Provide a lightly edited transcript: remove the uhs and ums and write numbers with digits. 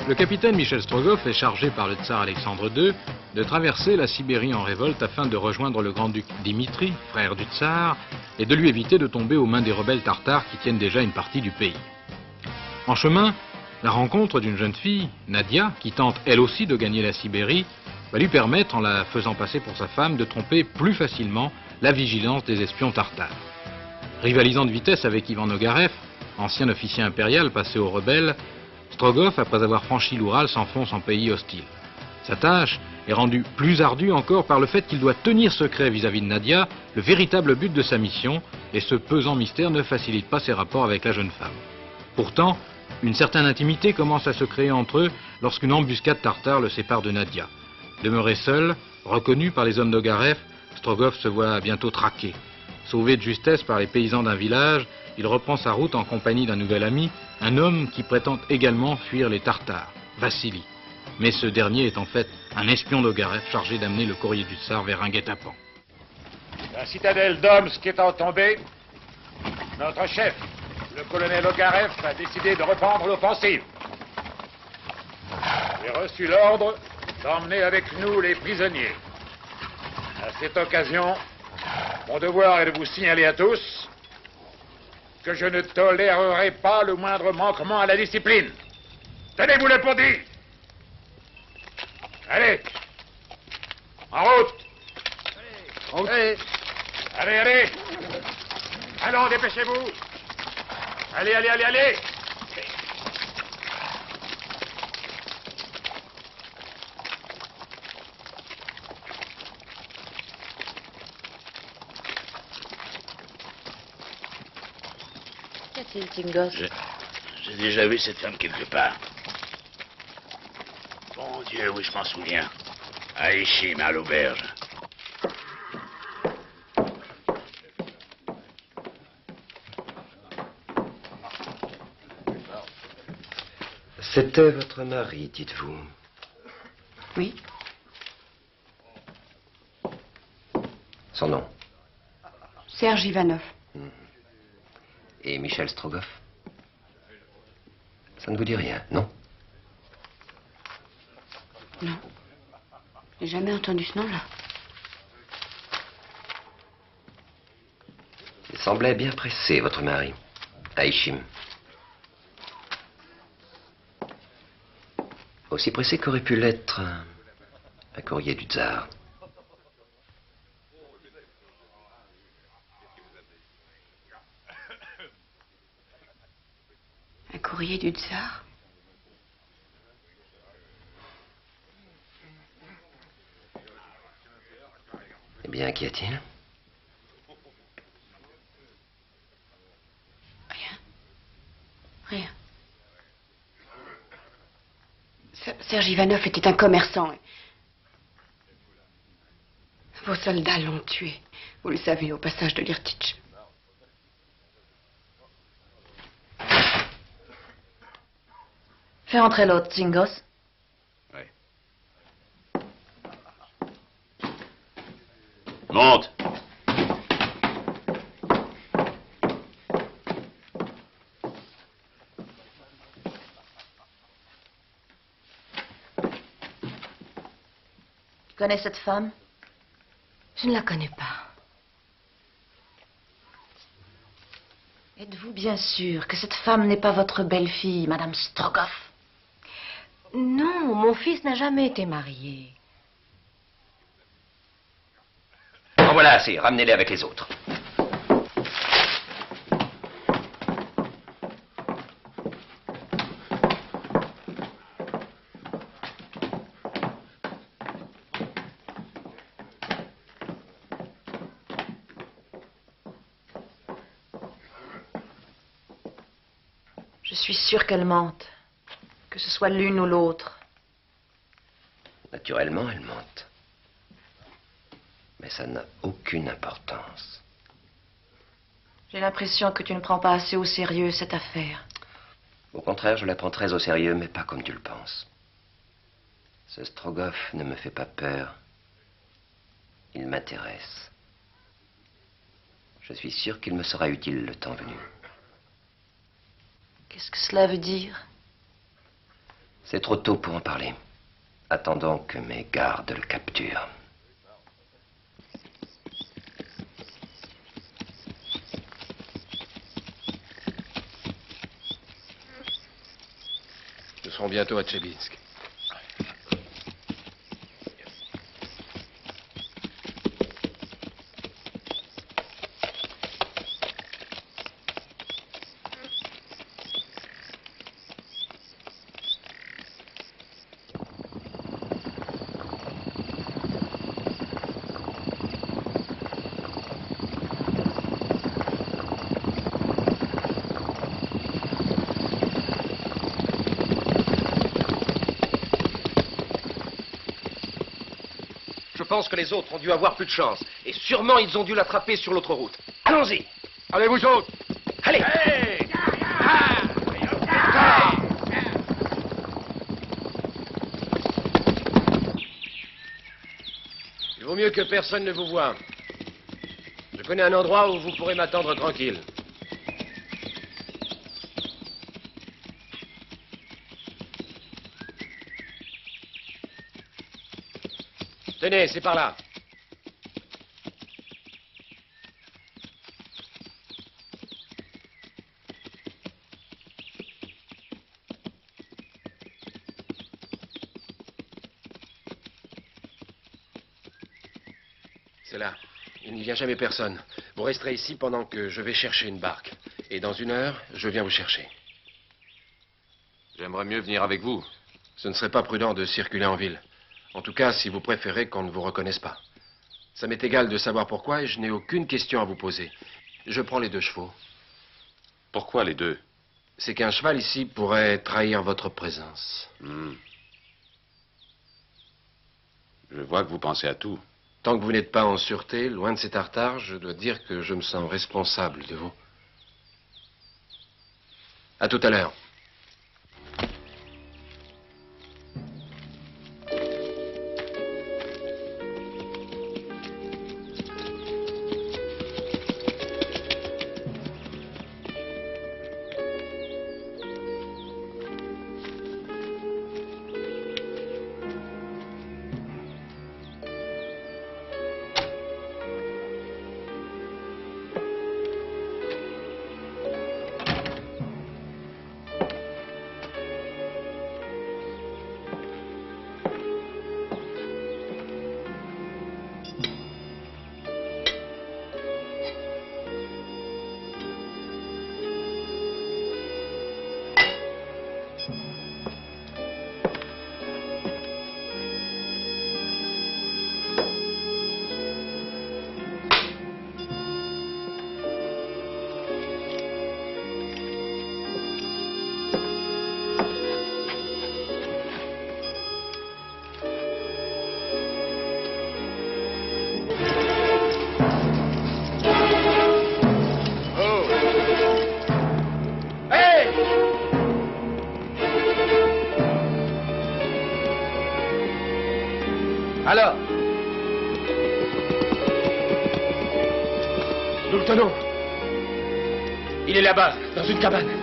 Le capitaine Michel Strogoff est chargé par le tsar Alexandre II de traverser la Sibérie en révolte afin de rejoindre le grand-duc Dimitri, frère du tsar, et de lui éviter de tomber aux mains des rebelles tartares qui tiennent déjà une partie du pays. En chemin, la rencontre d'une jeune fille, Nadia, qui tente elle aussi de gagner la Sibérie, va lui permettre, en la faisant passer pour sa femme, de tromper plus facilement la vigilance des espions tartares. Rivalisant de vitesse avec Ivan Ogarev, ancien officier impérial passé aux rebelles, Strogoff, après avoir franchi l'Oural, s'enfonce en pays hostile. Sa tâche est rendue plus ardue encore par le fait qu'il doit tenir secret vis-à-vis de Nadia le véritable but de sa mission, et ce pesant mystère ne facilite pas ses rapports avec la jeune femme. Pourtant, une certaine intimité commence à se créer entre eux lorsqu'une embuscade tartare le sépare de Nadia. Demeuré seul, reconnu par les hommes d'Ogarev, Strogoff se voit bientôt traqué. Sauvé de justesse par les paysans d'un village, il reprend sa route en compagnie d'un nouvel ami, un homme qui prétend également fuir les Tartares, Vassili. Mais ce dernier est en fait un espion d'Ogarev chargé d'amener le courrier du tsar vers un guet-apens. La citadelle d'Omsk étant tombée, notre chef, le colonel Ogarev, a décidé de reprendre l'offensive. J'ai reçu l'ordre d'emmener avec nous les prisonniers. À cette occasion, mon devoir est de vous signaler à tous que je ne tolérerai pas le moindre manquement à la discipline. Tenez-vous le pour dit. Allez, en route. Allez. Allez. Allons, dépêchez-vous. Allez. Qu'y a-t-il, Tingos? J'ai déjà vu cette femme quelque part. Bon Dieu, oui, je m'en souviens. À Ishim, à l'auberge. C'était votre mari, dites-vous? Oui. Son nom? Serge Ivanov. Et Michel Strogoff? Ça ne vous dit rien, non? Non. J'ai jamais entendu ce nom-là. Il semblait bien pressé, votre mari, à Ishim. Aussi pressé qu'aurait pu l'être un courrier du tsar. Un courrier du tsar? Eh bien, qu'y a-t-il? Rien. Serge Ivanov était un commerçant. Vos soldats l'ont tué. Vous le savez, au passage de l'Irtych. Fais entrer l'autre, Tingos. Oui. Monte. Tu connais cette femme? Je ne la connais pas. Êtes-vous bien sûr que cette femme n'est pas votre belle-fille, Madame Strogoff? Non, mon fils n'a jamais été marié. En voilà assez, ramenez-les avec les autres. Je suis sûre qu'elle mente. Que ce soit l'une ou l'autre. Naturellement, elle mente. Mais ça n'a aucune importance. J'ai l'impression que tu ne prends pas assez au sérieux cette affaire. Au contraire, je la prends très au sérieux, mais pas comme tu le penses. Ce Strogoff ne me fait pas peur. Il m'intéresse. Je suis sûr qu'il me sera utile le temps venu. Qu'est-ce que cela veut dire? C'est trop tôt pour en parler. Attendons que mes gardes le capturent. Nous serons bientôt à Tchebinsk. Je pense que les autres ont dû avoir plus de chance. Et sûrement, ils ont dû l'attraper sur l'autre route. Allons-y. Allez, vous autres! Allez. Il vaut mieux que personne ne vous voie. Je connais un endroit où vous pourrez m'attendre tranquille. Tenez, c'est par là. C'est là. Il n'y vient jamais personne. Vous resterez ici pendant que je vais chercher une barque. Et dans 1 heure, je viens vous chercher. J'aimerais mieux venir avec vous. Ce ne serait pas prudent de circuler en ville. En tout cas, si vous préférez qu'on ne vous reconnaisse pas. Ça m'est égal de savoir pourquoi et je n'ai aucune question à vous poser. Je prends les 2 chevaux. Pourquoi les 2? C'est qu'un cheval ici pourrait trahir votre présence. Je vois que vous pensez à tout. Tant que vous n'êtes pas en sûreté, loin de ces tartares, je dois dire que je me sens responsable de vous. À tout à l'heure. Alors, Nous le tenons. Il est là-bas, dans une cabane.